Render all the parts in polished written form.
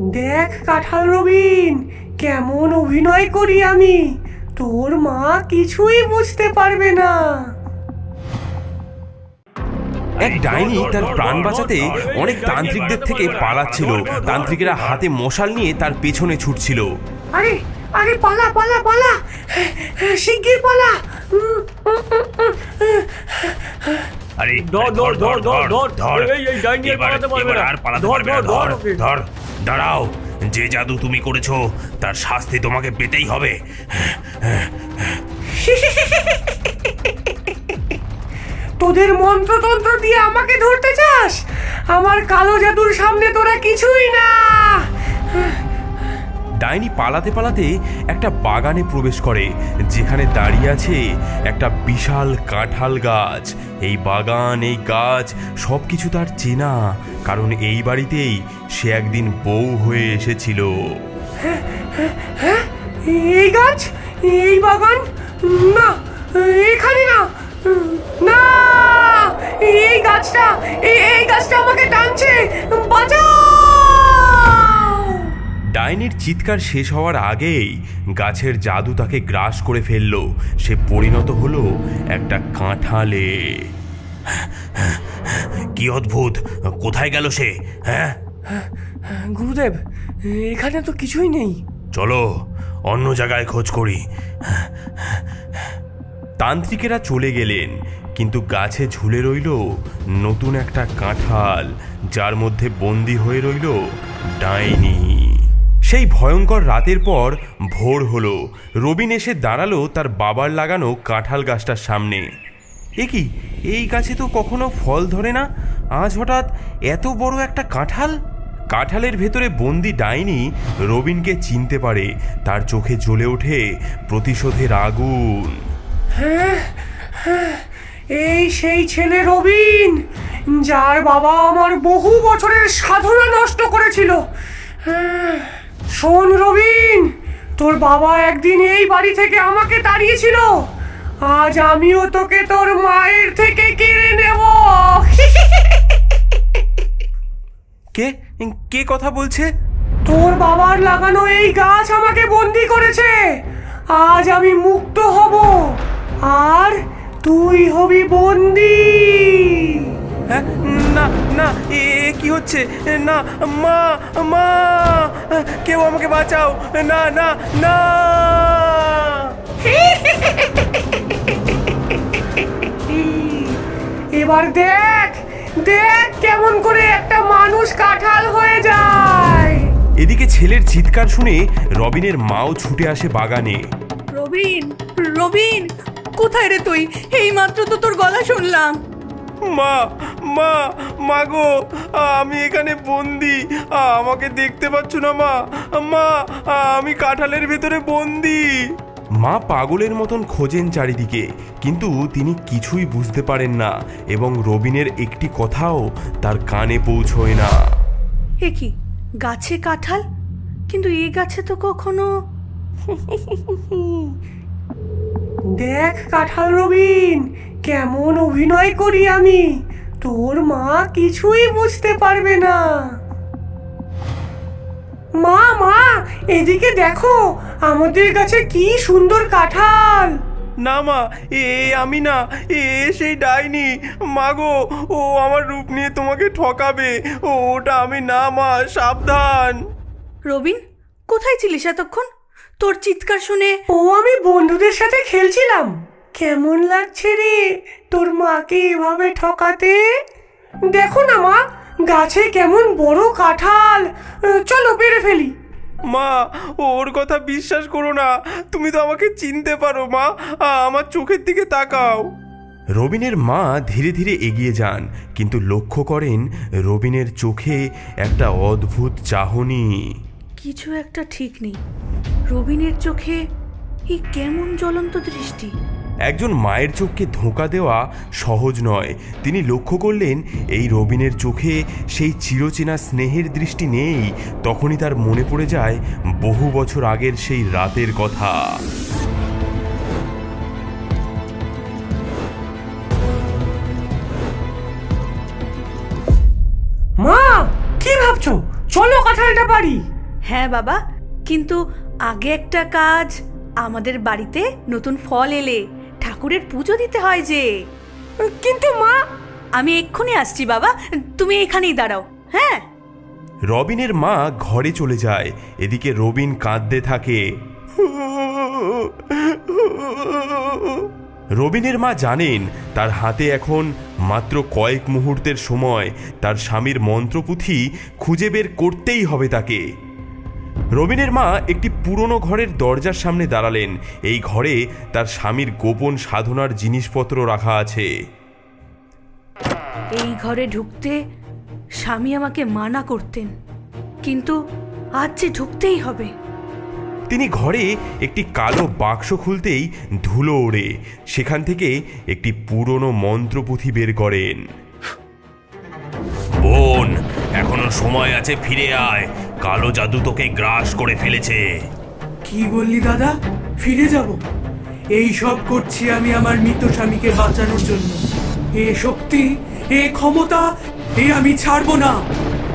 দেখ কাঁঠাল রবিন, কেমন অভিনয় করি আমি। তোর মা কিছুই বুঝতে পারবে না। এক ডাইনি তার প্রাণ বাঁচাতে অনেক তান্ত্রিকদের থেকে পালাচ্ছিল। তান্ত্রিকেরা হাতে মশাল নিয়ে তার পেছনে ছুটছিল। আরে আরে পালা পালা পালা, শিগগির পালা। আরে ধর ধর ধর ধর ধর ধর, এই ডাইনি আর পালাতে পারবে না। আর পালাতে ধর পারবে না। ধর ধর ধর, দাঁড়াও, যে জাদু তুমি করেছো তার শাস্তি তোমাকে পেতেই হবে। তোদের মন্ত্রতন্ত্র দিয়ে আমাকে ধরতে চাস? আমার কালো জাদুর সামনে তোরা কিছুই না। ডাইনি পালাতে পালাতে একটা বাগানে প্রবেশ করে, যেখানে দাঁড়িয়ে আছে একটা বিশাল কাঁঠাল গাছ। এই বাগান, এই গাছ সবকিছু তার চেনা, কারণ এই বাড়িতেই সে একদিন বউ হয়ে এসেছিল। এই গাছ, এই বাগান, না এখানে না, না এই গাছটা, এই গাছটা আমাকে টানছে, বাঁচাও। ডাইনির চিৎকার শেষ হওয়ার আগেই গাছের জাদু তাকে গ্রাস করে ফেলল। সে পরিণত হলো একটা কাঁঠালে। কি অদ্ভুত, কোথায় গেল সে? হ্যাঁ গুরুদেব, এখানে তো কিছুই নেই। চলো অন্য জায়গায় খোঁজ করি। তান্ত্রিকেরা চলে গেলেন, কিন্তু গাছে ঝুলে রইল নতুন একটা কাঁঠাল, যার মধ্যে বন্দি হয়ে রইল ডাইনি। সেই ভয়ঙ্কর রাতের পর ভোর হলো। রবিন এসে দাঁড়ালো তার বাবার লাগানো কাঁঠাল গাছটার সামনে। এ কি, এই গাছে তো কখনো ফল ধরে না, আজ হঠাৎ এত বড় একটা কাঁঠাল? কাঁঠালের ভেতরে বন্দি ডাইনি রবিনকে চিনতে পারে। তার চোখে জ্বলে ওঠে প্রতিশোধের আগুন। এই সেই ছেলে রবিন, যার বাবা আমার বহু বছরের সাধনা নষ্ট করেছিল। শোন রবিন, তোর বাবা একদিন এই বাড়ি থেকে আমাকে তাড়িয়েছিল। আজ আমিও তোকে তোর মায়ের থেকে কেড়ে নেব। কে কে কথা বলছে? তোর বাবার লাগানো এই গাছ আমাকে বন্দি করেছে। আজ আমি মুক্ত হব, আর তুই হবি বন্দি। হ্যাঁ, না না, এ কি হচ্ছে? না, মা মা, কেউ আমাকে বাঁচাও। না না না। এবার দেখ দেখ কেমন করে একটা মানুষ কাঁঠাল হয়ে যায়। এদিকে ছেলের চিৎকার শুনে রবিনের মাও ছুটে আসে বাগানে। রবিন, রবিন, কোথায় রে তুই? এই মাত্র তো তোর গলা শুনলাম। মা মা মা গো, আমি এখানে বন্দি, আমাকে দেখতে পাচ্ছ না মা? মা, আমি কাঁঠালের ভেতরে বন্দি। মা পাগলের মতন খোঁজেন চারিদিকে, কিন্তু তিনি কিছুই বুঝতে পারেন না, এবং রবিনের একটি কথাও তার কানে পৌঁছয় না। এ কি, গাছে কাঁঠাল? কিন্তু এই গাছে তো কখনো... দেখ কাঁঠাল রবিন, কেমন অভিনয় করি আমি। তোর মা কিছুই বুঝতে পারবে না। মা মা, এদিকে দেখো, আমাদের কাছে কি সুন্দর কাঁঠাল। না মা, আমি না, সেই ডাইনি। মাগো, ও আমার রূপ নিয়ে তোমাকে ঠকাবে। ওটা আমি না মা, সাবধান। রবিন, কোথায় ছিলিস এতক্ষণ? তোর চিৎকার শুনে... আমি বন্ধুদের সাথে খেলছিলাম। কেমন লাগছে রে তোর মাকে এভাবে ঠকাতে? দেখো না মা, গাছে কেমন বড় কাঁঠাল। চলো পেড়ে ফেলি। মা, ওর কথা বিশ্বাস করো না, তুমি তো আমাকে চিনতে পারো মা, আমার চোখের দিকে তাকাও। রবিনের মা ধীরে ধীরে এগিয়ে যান, কিন্তু লক্ষ্য করেন রবিনের চোখে একটা অদ্ভুত চাহনি। কিছু একটা ঠিক নেই। রবিনের চোখে এই কেমন জ্বলন্ত দৃষ্টি। একজন মায়ের চোখকে ধোঁকা দেওয়া সহজ নয়। তিনি লক্ষ্য করলেন এই রবিনের চোখে সেই চিরচেনা স্নেহের দৃষ্টি নেই। তখনই তার মনে পড়ে যায় বহু বছর আগের সেই রাতের কথা। মা, কি ভাবছো? চলো কাঁঠাল সেটা পারি। হ্যাঁ বাবা, কিন্তু আগে একটা কাজ, আমাদের বাড়িতে নতুন ফল এলে ঠাকুরের পুজো দিতে হয় যে। কিন্তু মা, আমি এক্ষুনি আসছি বাবা, তুমি এখানেই দাঁড়াও। হ্যাঁ। রবিনের মা ঘরে চলে যায়। এদিকে রবিন কাঁদতে থাকে। রবিনের মা জানেন তার হাতে এখন মাত্র কয়েক মুহূর্তের সময়। তার স্বামীর মন্ত্রপুঁথি খুঁজে বের করতেই হবে তাকে। রবিনের মা একটি পুরনো ঘরের দরজার সামনে দাঁড়ালেন। এই ঘরে তার স্বামীর গোপন সাধনার জিনিসপত্র রাখা আছে। এই ঘরে ঢুকতে স্বামী আমাকে মানা করতেন, কিন্তু আজ যে ঢুকতেই হবে। তিনি ঘরে একটি কালো বাক্স খুলতেই ধুলো ওড়ে। সেখান থেকে একটি পুরনো মন্ত্রপুঁথি বের করেন। বোন, এখনো সময় আছে, ফিরে আয়। কালো জাদু তোকে গ্রাস করে ফেলেছে। কি বললি দাদা? ফিরে যাব? এই সব করছি আমি আমার মৃত স্বামীকে বাঁচানোর জন্য। এ শক্তি, এ ক্ষমতা, এ আমি ছাড়বো না।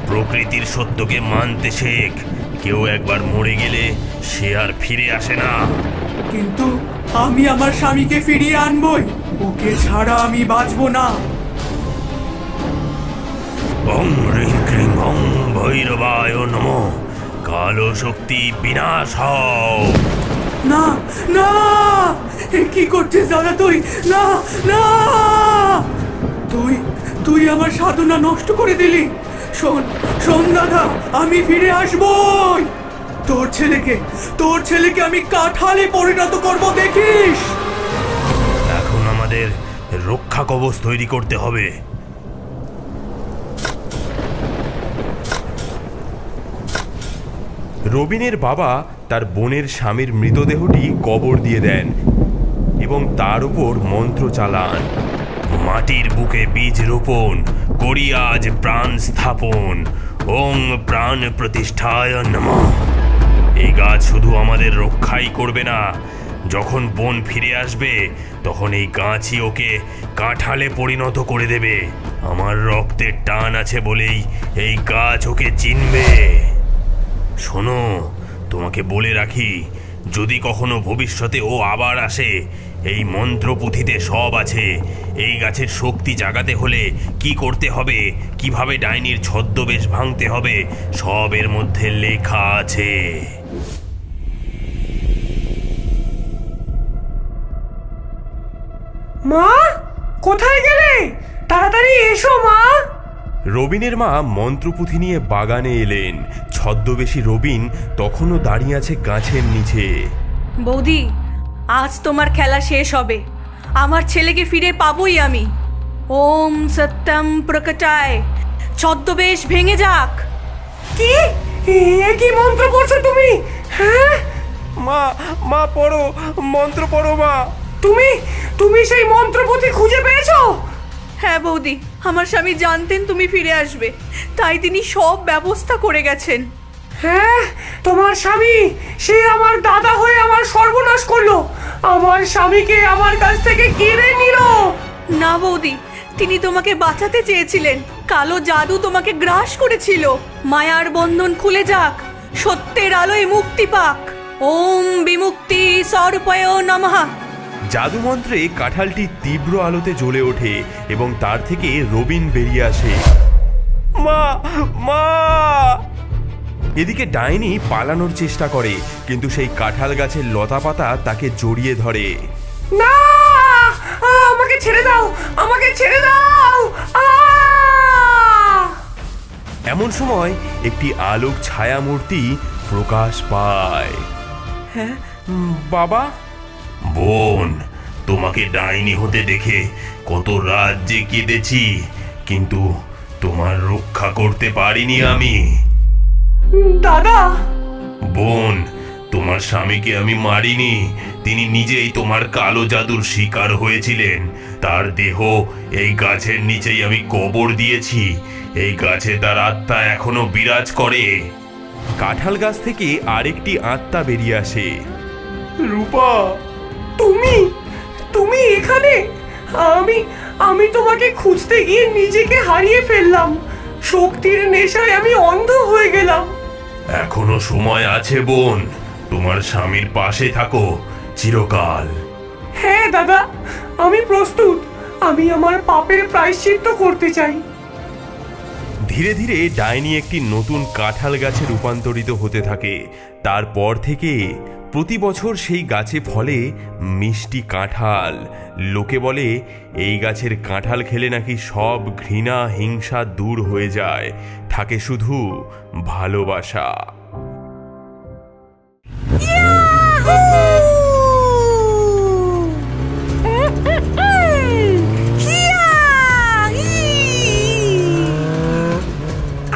প্রকৃতির সত্যকে মানতে শেখ। কেউ একবার মরে গেলে সে আর ফিরে আসে না। কিন্তু আমি আমার স্বামীকে ফিরিয়ে আনবই। ওকে ছাড়া আমি বাঁচবো না। ওং হ্রিং ক্রিং ওং ভৈরবায় নমঃ। কালো শক্তি বিনাশ হও। না না, এ কি করছিস দাদা তুই? না না, তুই আমার সাধনা নষ্ট করে দিলি। শোন শোন দাদা, আমি ফিরে আসবই। তোর ছেলেকে আমি কাঁঠালে পরিণত করব, দেখিস। এখন আমাদের রক্ষা কবচ তৈরি করতে হবে। রবিনের বাবা তার বোনের স্বামীর মৃতদেহটি কবর দিয়ে দেন এবং তার উপর মন্ত্র চালান। মাটির বুকে বীজ রোপণ করি আজ প্রাণ স্থাপন। ওং প্রাণ প্রতিষ্ঠায় নমঃ। এই গাছ শুধু আমাদের রক্ষাই করবে না, যখন বোন ফিরে আসবে তখন এই গাছই ওকে কাঁঠালে পরিণত করে দেবে। আমার রক্তের টান আছে বলেই এই গাছ ওকে চিনবে। শোনো, তোমাকে বলে রাখি, যদি কখনো ভবিষ্যতে ও আবার আসে, এই মন্ত্রপুঁথিতে সব আছে। এই গাছের শক্তি জাগাতে হলে কি করতে হবে, কিভাবে ডাইনির ছদ্মবেশ ভাঙতে হবে, সব এর মধ্যে লেখা আছে। মা, কোথায় গেলে? তাড়াতাড়ি এসো মা। রবিনের মা মন্ত্রপুঁথি নিয়ে বাগানে এলেন। ছদ্মবেশী রবিন তখনও দাঁড়িয়ে আছে গাছের নিচে। বৌদি, আজ তোমার খেলা শেষ হবে। আমার ছেলেকে ফিরে পাবোই আমি। ওম সত্যম প্রকটায়। ছদ্মবেশ ভেঙে যাক। কি কি মন্ত্র পড়ছো তুমি? হ্যাঁ মা পড়ো, মন্ত্র পড়ো মা। তুমি সেই মন্ত্রপুঁথি খুঁজে পেয়েছো? হ্যাঁ বৌদি, আমার স্বামী জানতেন তুমি ফিরে আসবে, তাই তিনি সব ব্যবস্থা করে গেছেন। হ্যাঁ, তোমার স্বামী, সে আমার দাদা হয়ে আমার সর্বনাশ করলো। আমার স্বামীকে আমার কাছ থেকে কেড়ে নিল। না বৌদি, তিনি তোমাকে বাঁচাতে চেয়েছিলেন। কালো জাদু তোমাকে গ্রাস করেছিল। মায়ার বন্ধন খুলে যাক, সত্যের আলোয় মুক্তি পাক। ওম বিমুক্তি সর্পয় নমঃ। জাদুমন্ত্রে কাঁঠালটি তীব্র আলোতে জ্বলে ওঠে এবং তার থেকে রবিন বেরিয়ে আসে। মা! এদিকে ডাইনি পালানোর চেষ্টা করে, কিন্তু সেই কাঁঠাল গাছের লতাপাতা তাকে জড়িয়ে ধরে। না, আমাকে ছেড়ে দাও, আমাকে ছেড়ে দাও। এমন সময় একটি আলোক ছায়া মূর্তি প্রকাশ পায়। হ্যাঁ বাবা? বোন, তোমাকে ডাইনি হতে দেখে কত রাত যে কেঁদেছি, কিন্তু তোমার রক্ষা করতে পারিনি আমি। দাদা। বোন, তোমার স্বামীকে আমি মারিনি। তিনি নিজেই তোমার কালো জাদুর শিকার হয়েছিলেন। তার দেহ এই গাছের নিচেই আমি কবর দিয়েছি। এই গাছে তার আত্মা এখনো বিরাজ করে। কাঁঠাল গাছ থেকে আরেকটি আত্মা বেরিয়ে আসে। রূপা, তুমি এখানে? আমি তোমাকে খুঁজতে গিয়ে নিজেকে হারিয়ে ফেললাম। শক্তির নেশায় আমি অন্ধ হয়ে গেলাম। এখনো সময় আছে বোন, তোমার স্বামীর পাশে থাকো চিরকাল। হ্যাঁ দাদা, আমি প্রস্তুত। আমি আমার পাপের প্রায়শ্চিত্ত করতে চাই। ধীরে ধীরে ডাইনি একটি নতুন কাঁঠাল গাছে রূপান্তরিত হতে থাকে। তারপর থেকে প্রতি বছর সেই গাছে ফলে মিষ্টি কাঁঠাল। লোকে বলে এই গাছের কাঁঠাল খেলে নাকি সব ঘৃণা হিংসা দূর হয়ে যায়, থাকে শুধু ভালোবাসা।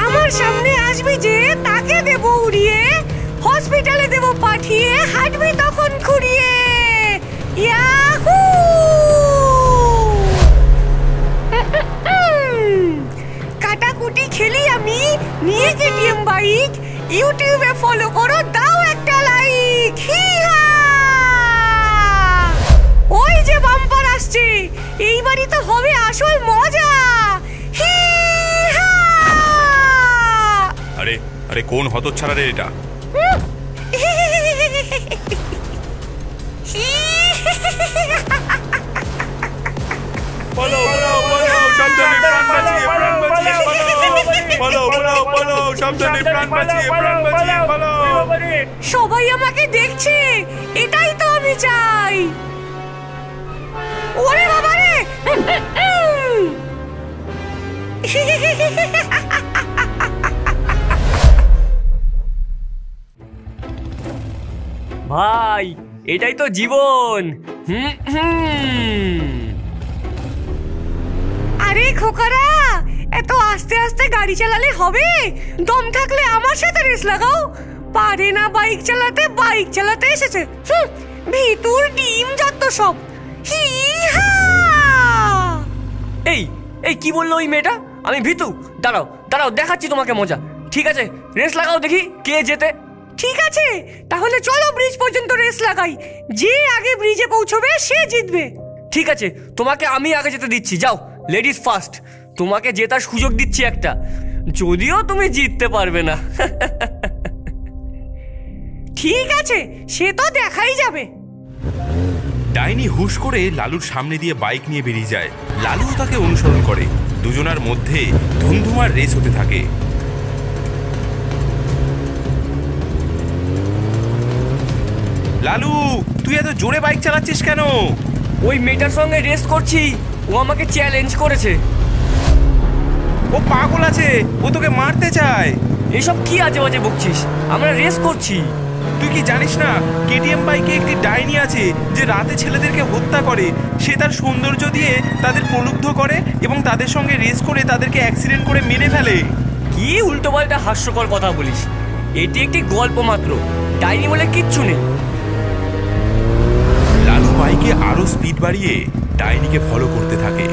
আমার সামনে আসবি যে তাকে দেব উড়িয়ে, হসপিটালে দেব পাঠিয়ে, হাঁটবি তখন খুঁড়িয়ে। ইয়াহু! কাটাকুটি খেলি আমি, নিয়ে কেটিএম বাইক। ইউটিউবে ফলো করো, দাও একটা লাইক। ওই যে বাম্পার আসছে, এইবারই তো হবে আসল মজা। আরে আরে কোন হতচ্ছাড়া রে এটা? পালাও পালাও পালাও, সাবধানে প্রাণ বাঁচিয়ে, প্রাণ বাঁচিয়ে পালাও, পালাও পালাও, সাবধানে প্রাণ বাঁচিয়ে, প্রাণ বাঁচিয়ে পালাও। সবাই আমাকে দেখছে, এটাই তো আমি চাই। ওরে বাবা রে! ভাই, এটাই তো জীবন। আরে খোকারা, এত আস্তে আস্তে গাড়ি চালালে হবে? দম থাকলে আমার সাথে রেস লাগাও। পারে না বাইক চালাতে, বাইক চালাতে এসেছে। ভিতুর ডিম যত সব। হি-হা! এই এই কি বললো ওই মেয়েটা? আমি ভীতু? দাঁড়াও দাঁড়াও, দেখাচ্ছি তোমাকে মজা। ঠিক আছে, রেস লাগাও, দেখি কে জেতে। ঠিক আছে, তাহলে চলো ব্রিজ পর্যন্ত রেস লাগাই। যে আগে ব্রিজে পৌঁছবে সে জিতবে। ঠিক আছে, তোমাকে আমি আগে যেতে দিচ্ছি। যাও, লেডিস ফার্স্ট। তোমাকে জেতার সুযোগ দিচ্ছি একটা, যদিও তুমি জিততে পারবে না। ঠিক আছে, সে তো দেখাই যাবে। ডাইনি হুশ করে লালুর সামনে দিয়ে বাইক নিয়ে বেরিয়ে যায়। লালুও তাকে অনুসরণ করে। দুজনার মধ্যে ধুমধুমার রেস হতে থাকে। লালু, তুই এত জোরে বাইক চালাচ্ছিস কেন? ওই মেয়েটার সঙ্গে রেস করছি, ও আমাকে চ্যালেঞ্জ করেছে। ও পাগল আছে, ও তোকে মারতে চায়। এসব কি আজে বাজে বকছিস? আমরা রেস করছি। তুই কি জানিস না কেটিএম বাইকে একটি ডাইনি আছে যে রাতে ছেলেদেরকে হত্যা করে। সে তার সৌন্দর্য দিয়ে তাদের প্রলুব্ধ করে এবং তাদের সঙ্গে রেস করে তাদেরকে অ্যাক্সিডেন্ট করে মেরে ফেলে। কি উল্টোপাল্টা হাস্যকর কথা বলিস? এটি একটি গল্প মাত্র, ডাইনি বলে কিচ্ছু নেই। লালু বাইকে আরো স্পিড বাড়িয়ে ডাইনিকে ফলো করতে থাকে।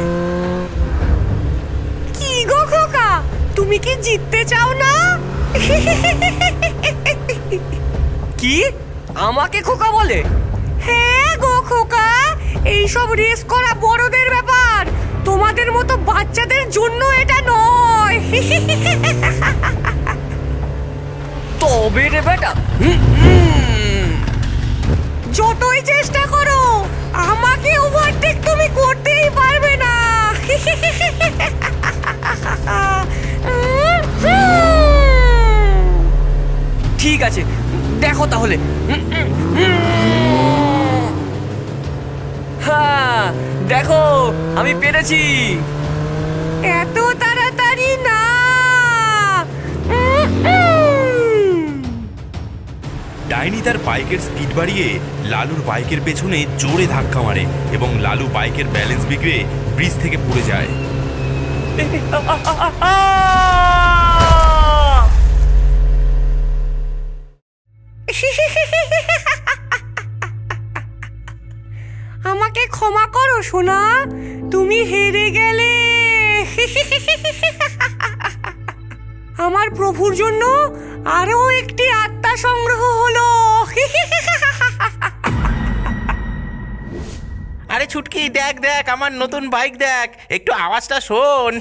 কি গো খোকা, তুমি কি জিততে চাও না? কি? আমাকে খোকা বলে? হ্যাঁ গো খোকা, এইসব রেস করা বড়দের ব্যাপার, তোমাদের মতো বাচ্চাদের জন্য এটা নয়। তবে রে বেটা, যতই চেষ্টা করো আমাকে ওভারটেক তুমি করতেই পারবে না। ঠিক আছে, দেখো তাহলে। হ্যাঁ, দেখো আমি পেরেছি। এত তাড়াতাড়ি না। ডাইনি তার বাইকের স্পিড বাড়িয়ে লালুর বাইকের পেছনে জোরে ধাক্কা মারে এবং লালু বাইকের ব্যালেন্স বিগড়ে ব্রিজ থেকে পড়ে যায়। আমাকে ক্ষমা করো সোনা, তুমি হেরে গেলে। আমার প্রভুর জন্য আরো একটি আত্মা সংগ্রহ হলো। আরে ছুটকি, দেখ দেখ আমার নতুন বাইক, দেখ একটু আওয়াজটা শোন।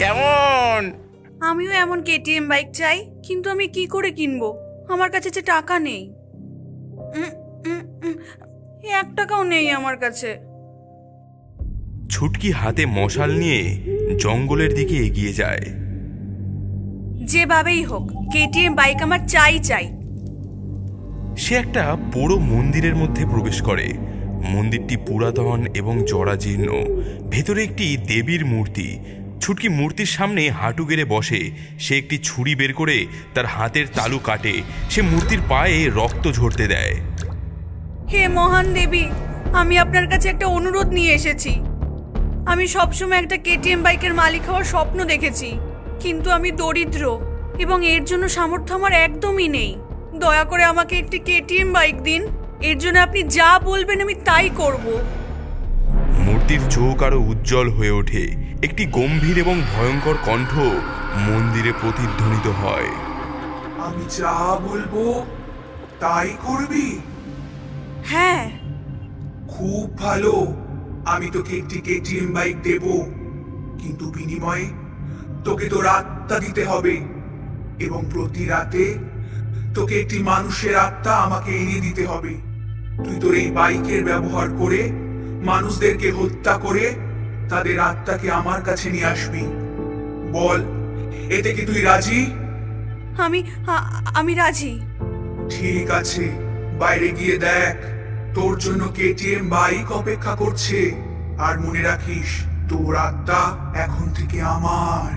কেমন? আমিও এমন কেটিএম বাইক চাই, কিন্তু আমি কি করে কিনবো? আমার কাছে যে টাকা নেই। 1 টাকাও নেই আমার কাছে। ছুটকি হাতে মশাল নিয়ে জঙ্গলের দিকে এগিয়ে যায়। যেভাবেই হোক কেটিএম বাইক আমার চাই। সে একটা বড় মন্দিরের মধ্যে প্রবেশ করে। মন্দিরটি পুরাতন এবং জরাজীর্ণ। ভেতরে একটি দেবীর মূর্তি। ছুটকি মূর্তির সামনে হাঁটু গেড়ে বসে। সে একটি ছুরি বের করে তার হাতের তালু কাটে। সে মূর্তির পায়ে রক্ত ঝরতে দেয়। হে মহান দেবী, আমি আপনার কাছে একটা অনুরোধ নিয়ে এসেছি। আমি সবসময় একটা কেটিএম বাইকের মালিক হওয়ার স্বপ্ন দেখেছি, কিন্তু আমি দরিদ্র এবং এর জন্য সামর্থ্য আমার একদমই নেই। দয়া করে আমাকে একটি কেটিএম বাইক দিন। এর জন্য আপনি যা বলবেন আমি তাই করব। মূর্তির চোখ আরো উজ্জ্বল হয়ে ওঠে। একটি গম্ভীর এবং ভয়ঙ্কর কণ্ঠ মন্দিরে প্রতিধ্বনিত হয়। আমি যা বলবো তাই করবি? হ্যাঁ। খুব ভালো, আমি তোকে একটি কেটিএম বাইক দেব, কিন্তু বিনিময়ে তোকে তোর আত্মা দিতে হবে এবং প্রতি রাতে তোকে একটি মানুষের আত্মা আমাকে এনে দিতে হবে। তুই তোর এই বাইকের ব্যবহার করে মানুষদেরকে হত্যা করে তাদের আত্মাকে আমার কাছে নিয়ে আসবি। বল, এতে কি তুই রাজি? আমি রাজি। ঠিক আছে, বাইরে গিয়ে দেখ, তোর জন্য কেটিএম বাইক অপেক্ষা করছে। আর মনে রাখিস, তোর আত্মা এখন থেকে আমার।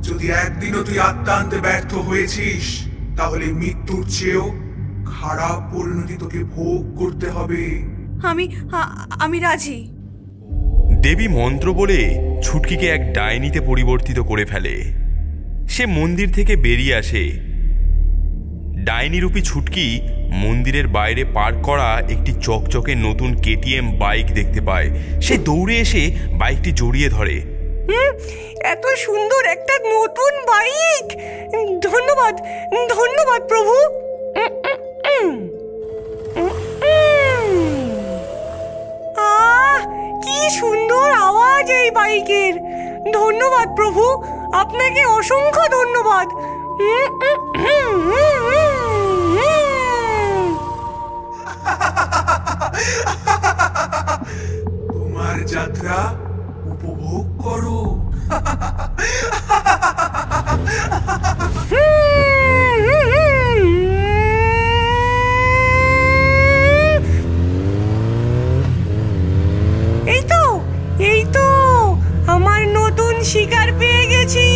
যদি একদিনও তুই আত্মা আনতে ব্যর্থ হয়েছিস, তাহলে মৃত্যুর চেয়েও খারাপ পরিণতি তোকে ভোগ করতে হবে। আমি রাজি। দেবী মন্ত্র বলে ছুটকিকে এক ডাইনিতে পরিবর্তিত করে ফেলে। সে মন্দির থেকে বেরিয়ে আসে। ডাইনিরূপী ছুটকি মন্দিরের বাইরে পার্ক করা একটি চকচকে নতুন কেটিএম বাইক দেখতে পায়। সে দৌড়ে এসে বাইকটি জড়িয়ে ধরে। এত সুন্দর একটা নতুন বাইক! ধন্যবাদ, ধন্যবাদ প্রভু। কি সুন্দর আওয়াজ এই বাইকের! ধন্যবাদ প্রভু, আপনাকে অসংখ্য ধন্যবাদ। তোমার যাত্রা উপভোগ করো। এই তো আমার নতুন শিকার পেয়ে গেছি।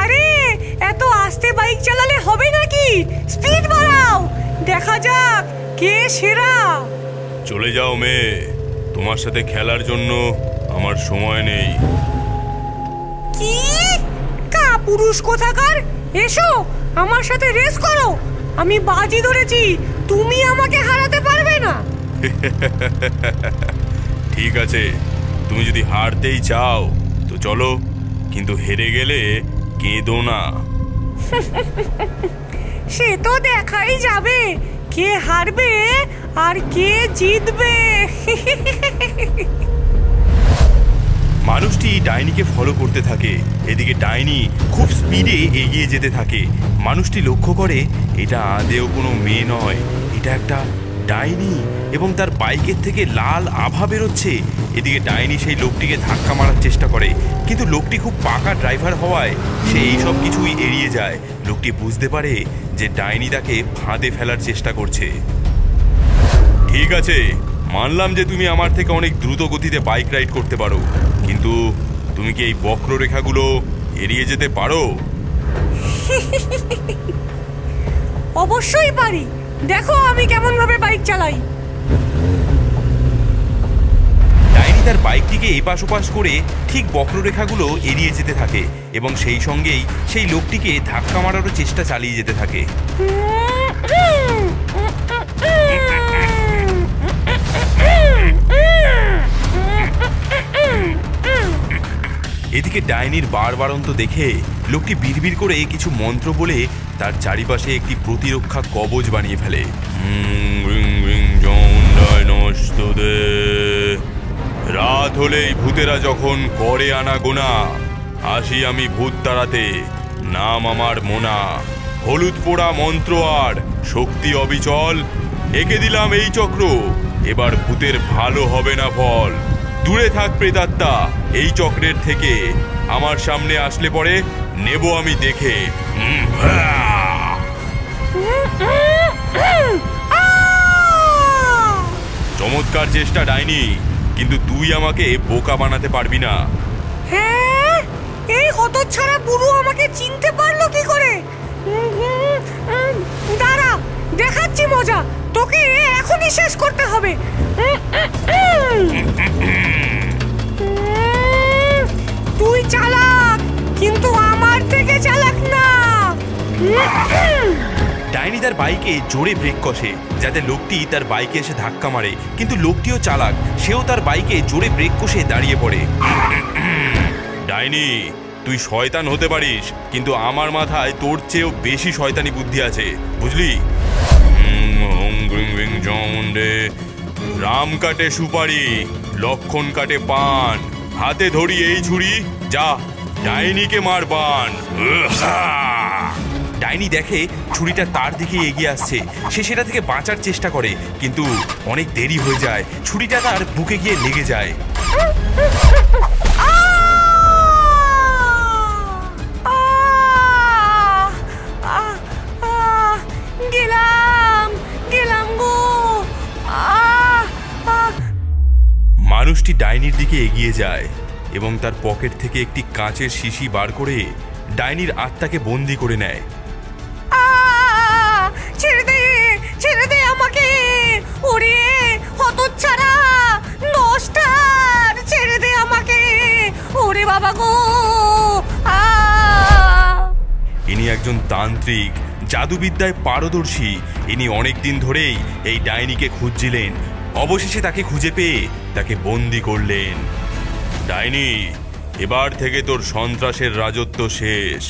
আরে এত আস্তে বাইক চালালে হবে নাকি? স্পিড বাড়াও, দেখা যাক কে সেরা। চলে যাও মেয়ে, তোমার সাথে খেলার জন্য আমার সময় নেই। কি কাপুরুষ কোথাকার! এসো আমার সাথে রেস করো। আমি বাজি ধরেছি, তুমি আমাকে হারাতে পারবে না। ঠিক আছে, তুমি যদি হারতেই চাও তো চলো, কিন্তু হেরে গেলে কেঁদো না। সে তো দেখাই যাবে কে হারবে আর কে জিতবে। মানুষটি ডাইনিকে ফলো করতে থাকে। এদিকে ডাইনি খুব স্পিডে এগিয়ে যেতে থাকে। মানুষটি লক্ষ্য করে এটা আদেও কোনো মেয়ে নয়, এটা একটা ডাইনি এবং তার বাইকের থেকে লাল আভা বেরোচ্ছে। এদিকে ডাইনি সেই লোকটিকে ধাক্কা মারার চেষ্টা করে, কিন্তু লোকটি খুব পাকা ড্রাইভার হওয়ায় সে এই সব কিছুই এড়িয়ে যায়। লোকটি বুঝতে পারে যে ডাইনি তাকে ফাঁদে ফেলার চেষ্টা করছে। ঠিক আছে, মানলাম যে তুমি আমার থেকে অনেক দ্রুত গতিতে বাইক রাইড করতে পারো, কিন্তু তুমি কি এই বক্ররেখাগুলো এড়িয়ে যেতে পারো? অবশ্যই পারি, দেখো আমি কেমন ভাবে বাইক চালাই। ডাইনি তার বাইকটিকে এপাশ ওপাশ করে ঠিক বক্ররেখাগুলো এড়িয়ে যেতে থাকে এবং সেই সঙ্গেই সেই লোকটিকে ধাক্কা মারারও চেষ্টা চালিয়ে যেতে থাকে। এদিকে ডাইনির বারবারন্ত দেখে লোকটি বিড়বিড় করে কিছু মন্ত্র বলে তার চারিপাশে একটি প্রতিরক্ষা কবচ বানিয়ে ফেলে। গোশত দে। রাত হলেই ভূতেরা যখন করে আনা গোনা, আসি আমি ভূত তাড়াতে, নাম আমার মোনা। হলুদ পোড়া মন্ত্র আর শক্তি অবিচল, এঁকে দিলাম এই চক্র, এবার ভূতের ভালো হবে না ফল। দূরে থাক প্রেতাত্মা এই চক্রের থেকে, আমার সামনে আসলে পরে নেব আমি দেখে। চমৎকার চেষ্টা ডাইনি, কিন্তু তুই আমাকে বোকা বানাতে পারবি না। হ্যাঁ, এই হতচ্ছাড়া বুড়ো আমাকে চিনতে পারলো কি করে? দাঁড়া, দেখাচ্ছি মজা, তোকে এখনই শেষ করতে হবে। তুই চালাক, কিন্তু আমার থেকে চালাক না। ডাইনি তার বাইকে জোরে ব্রেক কষে যাতে লোকটি তার বাইকে এসে ধাক্কা মারে, কিন্তু লোকটিও চালাক, সেও তার বাইকে জোরে ব্রেক কষে দাঁড়িয়ে পড়ে। ডাইনি, তুই শয়তান হতে পারিস, কিন্তু আমার মাথায় তোর চেয়েও বেশি শয়তানি বুদ্ধি আছে, বুঝলি? রাম কাটে সুপারি, লক্ষণ কাটে পান, হাতে ধরি এই ছুরি, যা ডাইনিকে মার বান। ডাইনি দেখে ছুরিটা তার দিকে এগিয়ে আসছে, সে সেটা থেকে বাঁচার চেষ্টা করে, কিন্তু অনেক দেরি হয়ে যায়, ছুরিটা তার বুকে গিয়ে লেগে যায়। গেলাম গো। মানুষটি ডাইনির দিকে এগিয়ে যায় এবং তার পকেট থেকে একটি কাঁচের শিশি বার করে ডাইনির আত্মাকে বন্দি করে নেয়। ছেড়ে দে আমাকে, ওরে হতচ্ছাড়া নষ্টার, ছেড়ে দে আমাকে, ওরে বাবা গো। ইনি একজন তান্ত্রিক, জাদুবিদ্যায় পারদর্শী। ইনি অনেক দিন ধরেই এই ডাইনিকে খুঁজছিলেন, অবশেষে তাকে খুঁজে পেয়ে তাকে বন্দি করলেন। ডাইনি, এবার থেকে তোর সন্ত্রাসের রাজত্ব শেষ।